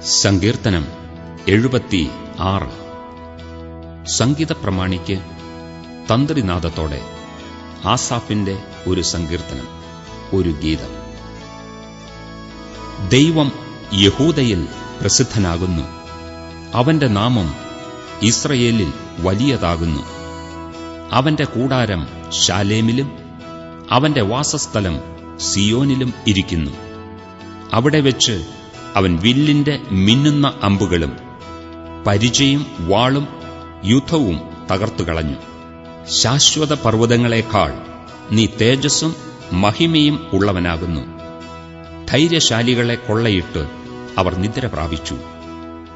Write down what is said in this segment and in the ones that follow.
സങ്കീർത്തനം 76. സംഗീത പ്രമാണിക്ക് തന്ത്രിനാദത്തോടെ ആസാഫിന്റെ ഒരു സങ്കീർത്തനം, ഒരു ഗീതം. ദൈവം യഹൂദയിൽ പ്രസിദ്ധനാകുന്നു, അവന്റെ നാമം ഇസ്രയേലിൽ വലിയതാകുന്നു. അവന്റെ കൂടാരം ശാലേമിലും അവന്റെ വാസസ്ഥലം സിയോനിലും ഇരിക്കുന്നു. അവിടെ വെച്ച് അവൻ വില്ലിന്റെ മിന്നുന്ന അമ്പുകളും പരിചയും വാളും യുദ്ധവും തകർത്തുകളഞ്ഞു. ശാശ്വത പർവ്വതങ്ങളെക്കാൾ നീ തേജസ്സും മഹിമയും ഉള്ളവനാകുന്നു. ധൈര്യശാലികളെ കൊള്ളയിട്ട് അവർ നിദ്ര പ്രാപിച്ചു.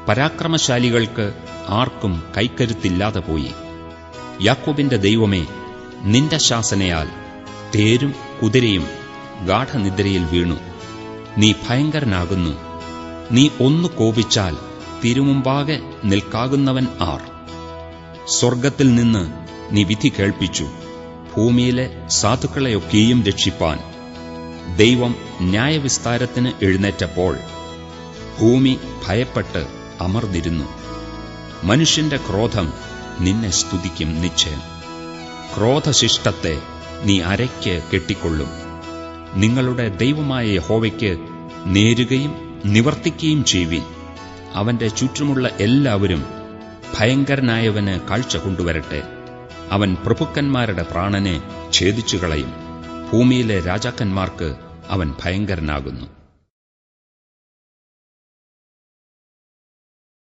പരാക്രമശാലികൾക്ക് ആർക്കും കൈക്കരുത്തില്ലാതെ പോയി. യാക്കോബിന്റെ ദൈവമേ, നിന്റെ ശാസനയാൽ തേരും കുതിരയും ഗാഠനിദ്രയിൽ വീണു. നീ ഭയങ്കരനാകുന്നു. നീ ഒന്ന് കോപിച്ചാൽ തിരുമുമ്പാകെ നിൽക്കാകുന്നവൻ ആർ? സ്വർഗ്ഗത്തിൽ നിന്ന് നീ വിധി കേൾപ്പിച്ചു, ഭൂമിയിലെ സാധുക്കളെയൊക്കെയും രക്ഷിപ്പാൻ. ദൈവം ന്യായവിസ്താരത്തിന് എഴുന്നേറ്റപ്പോൾ ഭൂമി ഭയപ്പെട്ട് അമർന്നിരുന്നു. മനുഷ്യന്റെ ക്രോധം നിന്നെ സ്തുതിക്കും നിശ്ചയം. ക്രോധശിഷ്ടത്തെ നീ അരയ്ക്ക് കെട്ടിക്കൊള്ളും. നിങ്ങളുടെ ദൈവമായ യഹോവയ്ക്ക് നേരുകയും നിവർത്തിക്കുകയും ചെയ്യുവിൻ. അവന്റെ ചുറ്റുമുള്ള എല്ലാവരും ഭയങ്കരനായവന് കാഴ്ച കൊണ്ടുവരട്ടെ. അവൻ പ്രഭുക്കന്മാരുടെ പ്രാണനെ ഛേദിച്ചുകളയും. ഭൂമിയിലെ രാജാക്കന്മാർക്ക് അവൻ ഭയങ്കരനാകുന്നു.